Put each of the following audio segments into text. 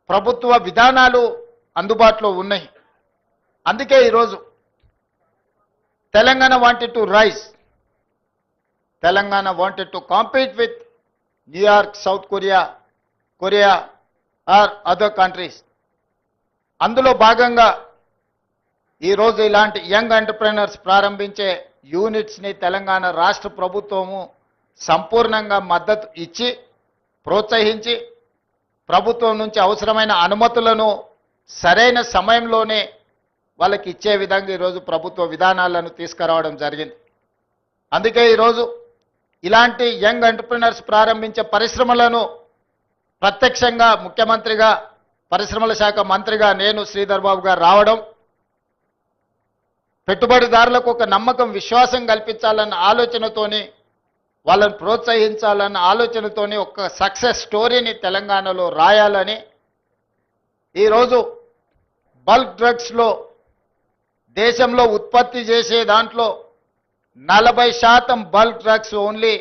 ప్రభుత్వ విధానాలు అందుబాటులో ఉన్నాయి. అందుకే ఈరోజు Telangana wanted to rise, Telangana wanted to compete with New York, South Korea or other countries. అందులో భాగంగా ఈరోజు ఇలాంటి యంగ్ ఎంటర్‌ప్రెన్యూర్స్ ప్రారంభించే యూనిట్స్ని తెలంగాణ రాష్ట్ర ప్రభుత్వము సంపూర్ణంగా మద్దతు ఇచ్చి ప్రోత్సహించి ప్రభుత్వం నుంచి అవసరమైన అనుమతులను సరైన సమయంలోనే వాళ్ళకి ఇచ్చే విధంగా ఈరోజు ప్రభుత్వ విధానాలను తీసుకురావడం జరిగింది. అందుకే ఈరోజు ఇలాంటి యంగ్ ఎంటర్‌ప్రెన్యూర్స్ ప్రారంభించే పరిశ్రమలను ప్రత్యక్షంగా ముఖ్యమంత్రిగా, పరిశ్రమల శాఖ మంత్రిగా నేను శ్రీధర్ బాబు గారు రావడం, పెట్టుబడిదారులకు ఒక నమ్మకం, విశ్వాసం కల్పించాలన్న ఆలోచనతోని, వాళ్ళని ప్రోత్సహించాలన్న ఆలోచనతోని ఒక సక్సెస్ స్టోరీని తెలంగాణలో రాయాలని ఈరోజు బల్క్ డ్రగ్స్లో దేశంలో ఉత్పత్తి చేసే దాంట్లో 40% బల్క్ డ్రగ్స్ ఓన్లీ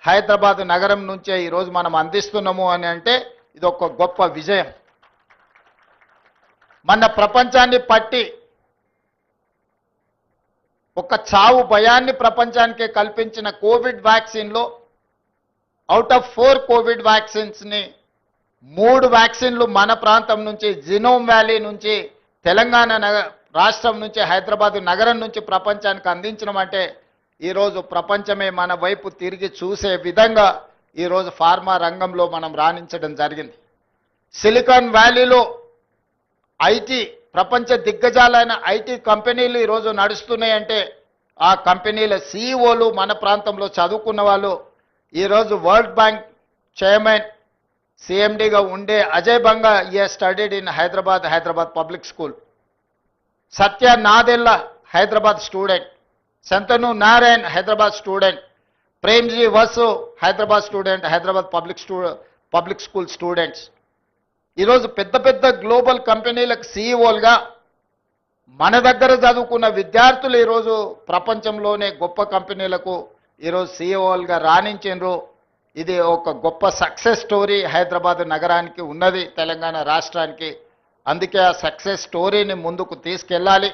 హైదరాబాద్ నగరం నుంచే ఈరోజు మనం అందిస్తున్నాము అని అంటే ఇది ఒక గొప్ప విజయం. మన ప్రపంచాన్ని పట్టి ఒక చావు భయాన్ని ప్రపంచానికి కల్పించిన కోవిడ్ వ్యాక్సిన్లో అవుట్ ఆఫ్ 4 కోవిడ్ వ్యాక్సిన్స్ని 3 వ్యాక్సిన్లు మన ప్రాంతం నుంచి, జినోమ్ వ్యాలీ నుంచి, తెలంగాణ రాష్ట్రం నుంచి, హైదరాబాద్ నగరం నుంచి ప్రపంచానికి అందించడం అంటే ఈరోజు ప్రపంచమే మన వైపు తిరిగి చూసే విధంగా ఈరోజు ఫార్మా రంగంలో మనం రాణించడం జరిగింది. సిలికాన్ వ్యాలీలో ఐటీ, ప్రపంచ దిగ్గజాలైన ఐటీ కంపెనీలు ఈరోజు నడుస్తున్నాయంటే ఆ కంపెనీల సీఈఓలు మన ప్రాంతంలో చదువుకున్న వాళ్ళు. ఈరోజు వరల్డ్ బ్యాంక్ చైర్మన్, సిఎండిగా ఉండే Ajay Banga studied in Hyderabad public school. Satya Nadella Hyderabad student, Shantanu Narayen Hyderabad student, Premji Vasu Hyderabad student, Hyderabad public school students. ఈరోజు పెద్ద పెద్ద గ్లోబల్ కంపెనీలకు సీఈఓలుగా మన దగ్గర చదువుకున్న విద్యార్థులు ఈరోజు ప్రపంచంలోనే గొప్ప కంపెనీలకు ఈరోజు సీఈఓలుగా రాణించారు. ఇది ఒక గొప్ప సక్సెస్ స్టోరీ హైదరాబాద్ నగరానికి ఉన్నది, తెలంగాణ రాష్ట్రానికి. అందుకే ఆ సక్సెస్ స్టోరీని ముందుకు తీసుకెళ్ళాలి,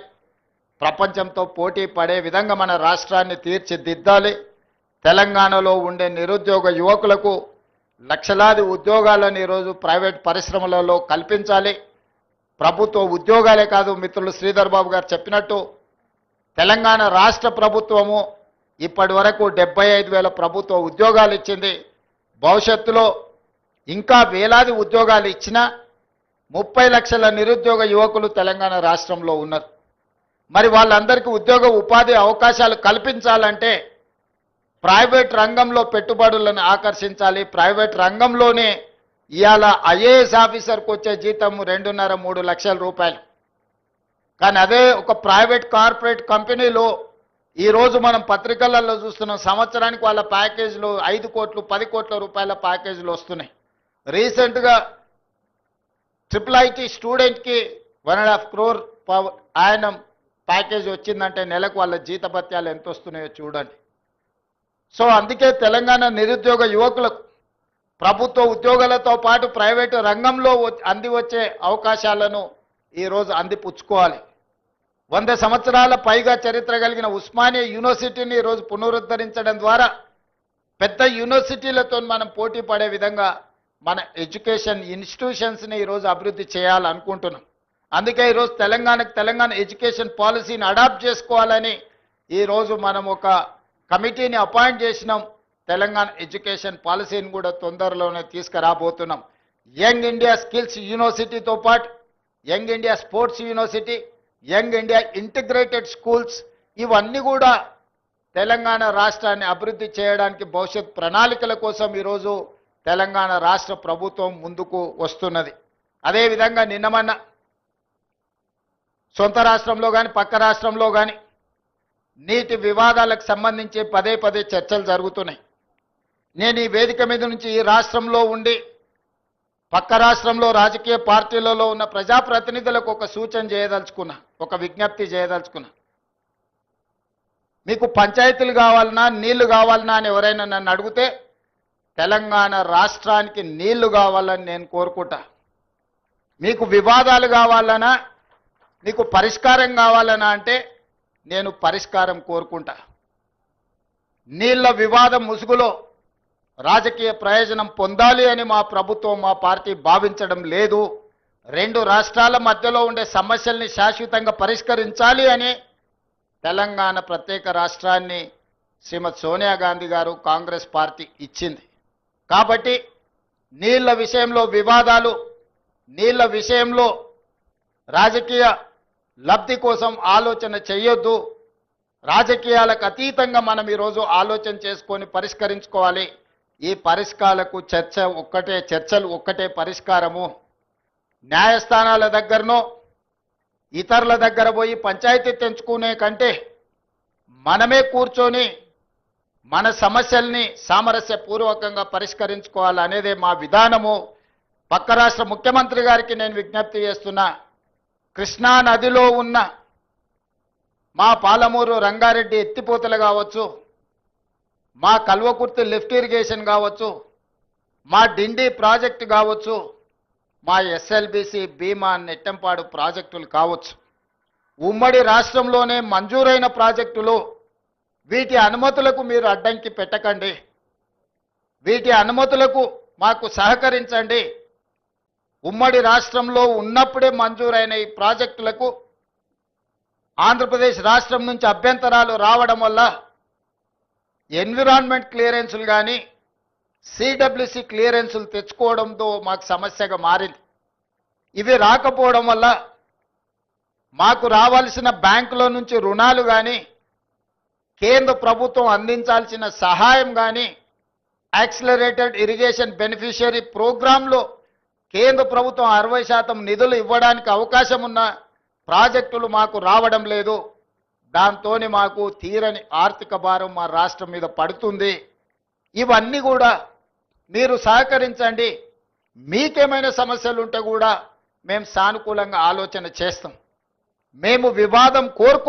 ప్రపంచంతో పోటీ పడే విధంగా మన రాష్ట్రాన్ని తీర్చిదిద్దాలి. తెలంగాణలో ఉండే నిరుద్యోగ యువకులకు లక్షలాది ఉద్యోగాలను ఈరోజు ప్రైవేట్ పరిశ్రమలలో కల్పించాలి. ప్రభుత్వ ఉద్యోగాలే కాదు, మిత్రులు శ్రీధర్ బాబు గారు చెప్పినట్టు తెలంగాణ రాష్ట్ర ప్రభుత్వము ఇప్పటి వరకు 75,000 ప్రభుత్వ ఉద్యోగాలు ఇచ్చింది. భవిష్యత్తులో ఇంకా వేలాది ఉద్యోగాలు ఇచ్చినా 30 లక్షల నిరుద్యోగ యువకులు తెలంగాణ రాష్ట్రంలో ఉన్నారు. మరి వాళ్ళందరికీ ఉద్యోగ ఉపాధి అవకాశాలు కల్పించాలంటే ప్రైవేట్ రంగంలో పెట్టుబడులను ఆకర్షించాలి. ప్రైవేట్ రంగంలోనే ఇవాళ ఐఏఎస్ ఆఫీసర్కి వచ్చే జీతం 2.5-3 లక్షల రూపాయలు. కానీ అదే ఒక ప్రైవేట్ కార్పొరేట్ కంపెనీలో ఈరోజు మనం పత్రికలలో చూస్తున్నాం, సంవత్సరానికి వాళ్ళ ప్యాకేజీలు 5 కోట్లు 10 కోట్ల రూపాయల ప్యాకేజీలు వస్తున్నాయి. రీసెంట్గా IIIT స్టూడెంట్కి 1.5 crore ఆయనం ప్యాకేజ్ వచ్చిందంటే నెలకు వాళ్ళ జీతభత్యాలు ఎంత వస్తున్నాయో చూడండి. సో అందుకే తెలంగాణ నిరుద్యోగ యువకులకు ప్రభుత్వ ఉద్యోగాలతో పాటు ప్రైవేటు రంగంలో అంది వచ్చే అవకాశాలను ఈరోజు అందిపుచ్చుకోవాలి. 100 సంవత్సరాల పైగా చరిత్ర కలిగిన ఉస్మానియా యూనివర్సిటీని ఈరోజు పునరుద్ధరించడం ద్వారా పెద్ద యూనివర్సిటీలతో మనం పోటీ పడే విధంగా మన ఎడ్యుకేషన్ ఇన్స్టిట్యూషన్స్ని ఈరోజు అభివృద్ధి చేయాలనుకుంటున్నాం. అందుకే ఈరోజు తెలంగాణ ఎడ్యుకేషన్ పాలసీని అడాప్ట్ చేసుకోవాలని ఈరోజు మనం ఒక కమిటీని అపాయింట్ చేసినాం. తెలంగాణ ఎడ్యుకేషన్ పాలసీని కూడా తొందరలోనే తీసుకురాబోతున్నాం. యంగ్ ఇండియా స్కిల్స్ యూనివర్సిటీతో పాటు young India sports university, young India integrated schools, ఇవన్నీ కూడా తెలంగాణ రాష్ట్రాన్ని అభివృద్ధి చేయడానికి భవిష్యత్ ప్రణాళికల కోసం ఈరోజు తెలంగాణ రాష్ట్ర ప్రభుత్వం ముందుకు వస్తున్నది. అదేవిధంగా నిన్నమన్న సొంత రాష్ట్రంలో కానీ పక్క రాష్ట్రంలో కానీ నీటి వివాదాలకు సంబంధించి పదే చర్చలు జరుగుతున్నాయి. నేను ఈ వేదిక మీద నుంచి ఈ రాష్ట్రంలో ఉండి పక్క రాష్ట్రంలో రాజకీయ పార్టీలలో ఉన్న ప్రజాప్రతినిధులకు ఒక సూచన చేయదలుచుకున్నా, ఒక విజ్ఞప్తి చేయదలుచుకున్నా. మీకు పంచాయతీలు కావాలన్నా నీళ్లు కావాలన్నా అని ఎవరైనా నన్ను అడిగితే తెలంగాణ రాష్ట్రానికి నీళ్లు కావాలని నేను కోరుకుంటా. మీకు వివాదాలు కావాలనా, మీకు పరిష్కారం కావాలనా అంటే నేను పరిష్కారం కోరుకుంటా. నీళ్ల వివాదం ముసుగులో రాజకీయ ప్రయోజనం పొందాలి అని మా ప్రభుత్వం, మా పార్టీ భావించడం లేదు. రెండు రాష్ట్రాల మధ్యలో ఉండే సమస్యల్ని శాశ్వతంగా పరిష్కరించాలి అని తెలంగాణ ప్రత్యేక రాష్ట్రాన్ని శ్రీమతి సోనియా గాంధీ గారు, కాంగ్రెస్ పార్టీ ఇచ్చింది. కాబట్టి నీళ్ల విషయంలో వివాదాలు, నీళ్ల విషయంలో రాజకీయ లబ్ధి కోసం ఆలోచన చేయొద్దు. రాజకీయాలకు అతీతంగా మనం ఈరోజు ఆలోచన చేసుకొని పరిష్కరించుకోవాలి. ఈ పరిష్కారాలకు చర్చలు ఒక్కటే పరిష్కారము. న్యాయస్థానాల దగ్గరనో ఇతరుల దగ్గర పోయి పంచాయతీ తెంచుకునే కంటే మనమే కూర్చొని మన సమస్యల్ని సామరస్యపూర్వకంగా పరిష్కరించుకోవాలనేదే మా విధానము. పక్క రాష్ట్ర ముఖ్యమంత్రి గారికి నేను విజ్ఞప్తి చేస్తున్నా, కృష్ణా నదిలో ఉన్న మా పాలమూరు రంగారెడ్డి ఎత్తిపోతలు కావచ్చు, మా కల్వకుర్తి లిఫ్ట్ ఇరిగేషన్ కావచ్చు, మా డిండి ప్రాజెక్టు కావచ్చు, మా ఎస్ఎల్బిసి భీమా నెట్టంపాడు ప్రాజెక్టులు కావచ్చు, ఉమ్మడి రాష్ట్రంలోనే మంజూరైన ప్రాజెక్టులు. వీటి అనుమతులకు మీరు అడ్డంకి పెట్టకండి. వీటి అనుమతులకు మాకు సహకరించండి. ఉమ్మడి రాష్ట్రంలో ఉన్నప్పుడే మంజూరైన ఈ ప్రాజెక్టులకు ఆంధ్రప్రదేశ్ రాష్ట్రం నుంచి అభ్యంతరాలు రావడం వల్ల ఎన్విరాన్మెంట్ క్లియరెన్సులు కానీ సిడబ్ల్యూసి క్లియరెన్సులు తెచ్చుకోవడంతో మాకు సమస్యగా మారింది. ఇవి రాకపోవడం వల్ల మాకు రావాల్సిన బ్యాంకులో నుంచి రుణాలు కానీ, కేంద్ర ప్రభుత్వం అందించాల్సిన సహాయం కానీ, యాక్సిలరేటెడ్ ఇరిగేషన్ బెనిఫిషియరీ ప్రోగ్రాంలో కేంద్ర ప్రభుత్వం 60% నిధులు ఇవ్వడానికి అవకాశం ఉన్న ప్రాజెక్టులు మాకు రావడం లేదు. దాంతో మాకు తీరని ఆర్థిక భారం మా రాష్ట్రం మీద పడుతుంది. ఇవన్నీ కూడా మీరు సహకరించండి. మీకేమైనా సమస్యలు ఉంటే కూడా మేము సానుకూలంగా ఆలోచన చేస్తాం. మేము వివాదం కోరుకో